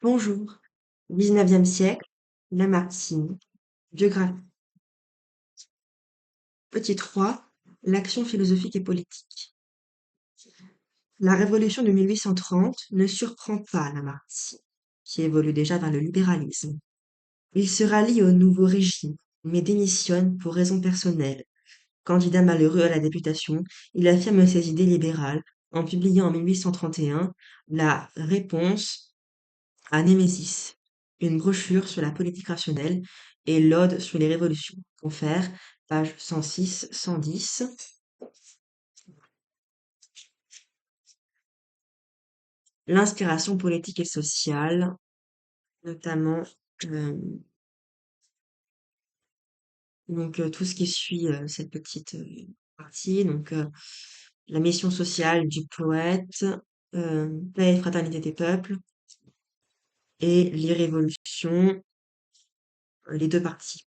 Bonjour. 19e siècle, Lamartine, biographie. Petit 3, l'action philosophique et politique. La révolution de 1830 ne surprend pas Lamartine, qui évolue déjà vers le libéralisme. Il se rallie au nouveau régime, mais démissionne pour raisons personnelles. Candidat malheureux à la députation, il affirme ses idées libérales en publiant en 1831 La Réponse à Némésis, une brochure sur la politique rationnelle et l'Ode sur les révolutions. Confère, page 106-110. L'inspiration politique et sociale, notamment euh, tout ce qui suit cette petite partie, la mission sociale du poète, paix et fraternité des peuples, et les révolutions, les deux parties.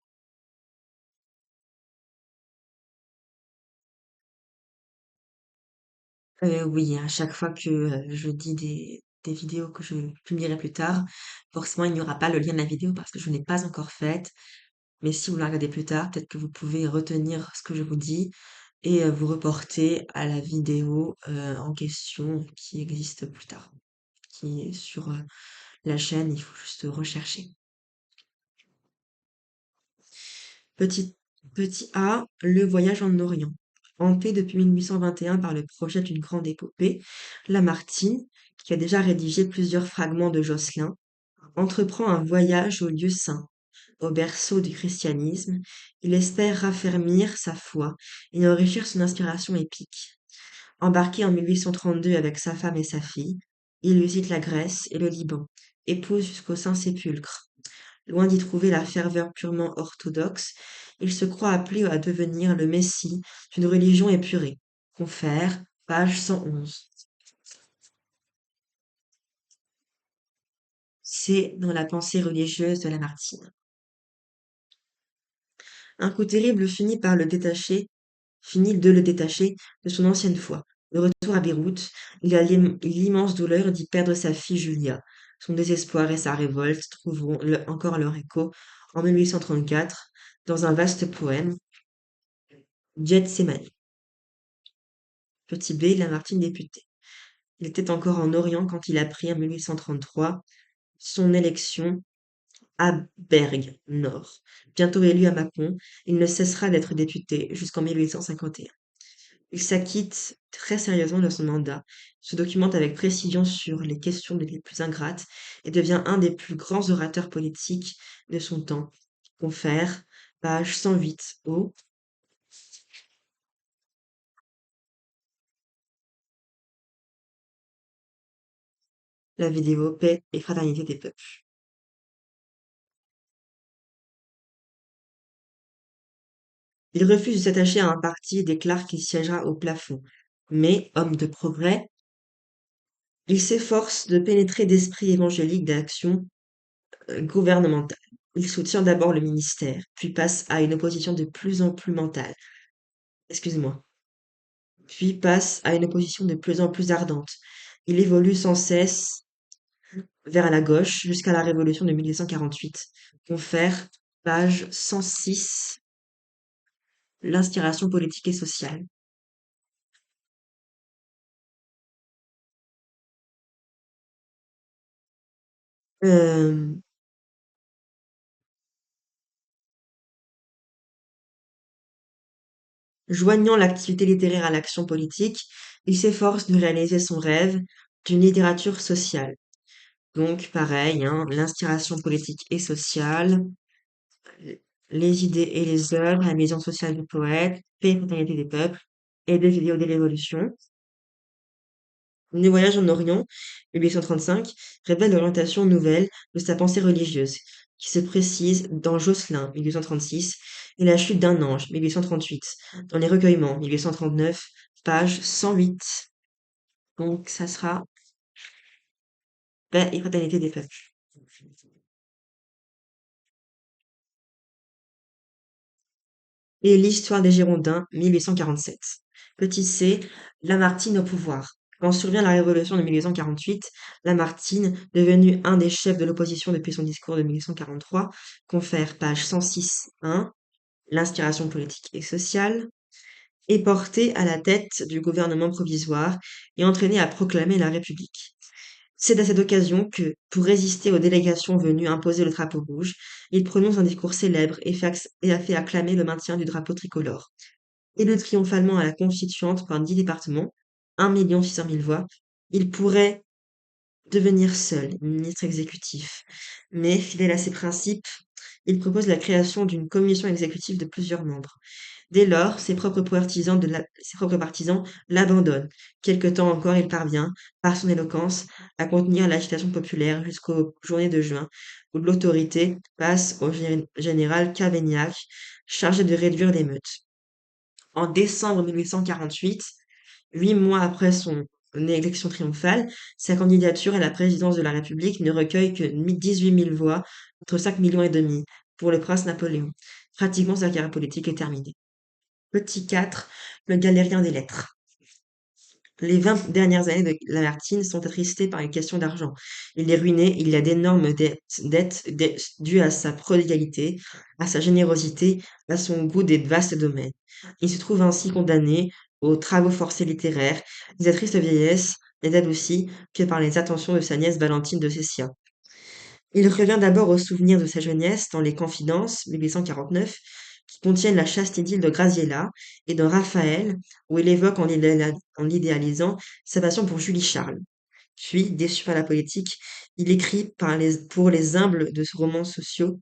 Oui, à chaque fois que je dis des vidéos que je publierai plus tard, forcément il n'y aura pas le lien de la vidéo parce que je n'ai pas encore faite. Mais si vous la regardez plus tard, peut-être que vous pouvez retenir ce que je vous dis et vous reporter à la vidéo en question qui existe plus tard, qui est sur la chaîne, il faut juste rechercher. Petit, petit A, le voyage en Orient. Hanté depuis 1821 par le projet d'une grande épopée, Lamartine, qui a déjà rédigé plusieurs fragments de Josselin, entreprend un voyage aux lieux saints, au berceau du christianisme. Il espère raffermir sa foi et enrichir son inspiration épique. Embarqué en 1832 avec sa femme et sa fille, il visite la Grèce et le Liban, épouse jusqu'au Saint-Sépulcre. Loin d'y trouver la ferveur purement orthodoxe, il se croit appelé à devenir le messie d'une religion épurée. Confère, page 111. C'est dans la pensée religieuse de Lamartine. Un coup terrible finit de le détacher de son ancienne foi. De retour à Beyrouth, il a l'immense douleur d'y perdre sa fille Julia. Son désespoir et sa révolte trouveront encore leur écho en 1834 dans un vaste poème, Gethsémani. Petit B, Lamartine député. Il était encore en Orient quand il apprit en 1833 son élection à Bergue Nord. Bientôt élu à Mâcon, il ne cessera d'être député jusqu'en 1851. Il s'acquitte très sérieusement de son mandat, se documente avec précision sur les questions les plus ingrates et devient un des plus grands orateurs politiques de son temps. Confère, page 108 au. La vidéo Paix et fraternité des peuples. Il refuse de s'attacher à un parti et déclare qu'il siégera au plafond. Mais, homme de progrès, il s'efforce de pénétrer d'esprit évangélique d'action gouvernementale. Il soutient d'abord le ministère, puis passe à une opposition de plus en plus mentale. Excuse-moi. Puis passe à une opposition de plus en plus ardente. Il évolue sans cesse vers la gauche jusqu'à la révolution de 1848. Confère, page 106, l'inspiration politique et sociale. Euh, Joignant l'activité littéraire à l'action politique, il s'efforce de réaliser son rêve d'une littérature sociale. Donc, pareil, hein, l'inspiration politique et sociale, les idées et les œuvres, la vision sociale du poète, paix et fraternité des peuples, et des vidéos des révolutions. Le voyage en Orient, 1835, révèle l'orientation nouvelle de sa pensée religieuse, qui se précise dans Josselin, 1836, et la chute d'un ange, 1838, dans les recueillements, 1839, page 108. Donc, ça sera paix et fraternité des peuples. Et l'histoire des Girondins, 1847. Petit c, Lamartine au pouvoir. Quand survient la révolution de 1848, Lamartine, devenu un des chefs de l'opposition depuis son discours de 1843, confère page 106.1, l'inspiration politique et sociale, est porté à la tête du gouvernement provisoire et entraîné à proclamer la République. C'est à cette occasion que, pour résister aux délégations venues imposer le drapeau rouge, il prononce un discours célèbre et a fait acclamer le maintien du drapeau tricolore. Élu triomphalement à la Constituante par 10 départements, 1 600 000 voix, il pourrait devenir seul ministre exécutif. Mais, fidèle à ses principes, il propose la création d'une commission exécutive de plusieurs membres. Dès lors, ses propres partisans l'abandonnent. Quelque temps encore, il parvient, par son éloquence, à contenir l'agitation populaire jusqu'aux journées de juin, où l'autorité passe au général Cavaignac, chargé de réduire l'émeute. En décembre 1848, 8 mois après son élection triomphale, sa candidature à la présidence de la République ne recueille que 18 000 voix contre 5,5 millions pour le prince Napoléon. Pratiquement sa carrière politique est terminée. Petit 4, le galérien des lettres. Les 20 dernières années de Lamartine sont attristées par une question d'argent. Il est ruiné, il y a d'énormes dettes dues à sa prodigalité, à sa générosité, à son goût des vastes domaines. Il se trouve ainsi condamné aux travaux forcés littéraires, et sa triste vieillesse n'est adoucie que par les attentions de sa nièce Valentine de Cessia. Il revient d'abord aux souvenirs de sa jeunesse dans les Confidences, 1849, qui contiennent la chaste idylle de Graziella, et dans Raphaël, où il évoque en l'idéalisant sa passion pour Julie Charles. Puis, déçu par la politique, il écrit pour les humbles des romans sociaux,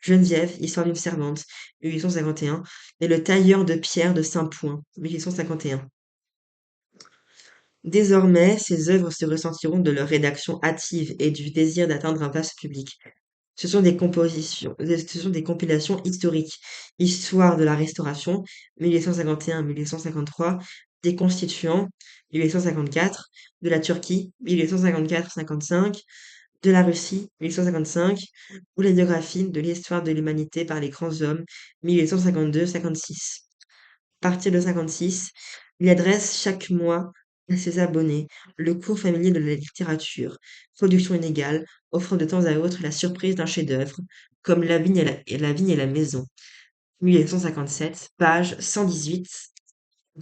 Geneviève, Histoire d'une servante, 1851, et Le tailleur de pierre de Saint-Point, 1851. Désormais, ses œuvres se ressentiront de leur rédaction hâtive et du désir d'atteindre un vaste public. Ce sont des compilations historiques. Histoire de la Restauration, 1851-1853, des Constituants, 1854, de la Turquie, 1854-55, de la Russie, 1855, ou la biographie de l'histoire de l'humanité par les grands hommes, 1852-56. À partir de 56, il adresse chaque mois à ses abonnés le cours familier de la littérature, production inégale, offrant de temps à autre la surprise d'un chef-d'œuvre, comme La vigne et la maison, 1857, page 118.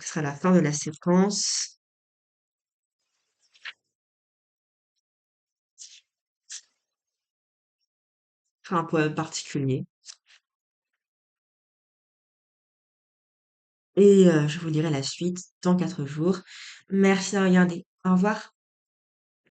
Ce sera la fin de la séquence. Enfin, un poème particulier. Et je vous dirai la suite dans 4 jours. Merci de regarder. Au revoir.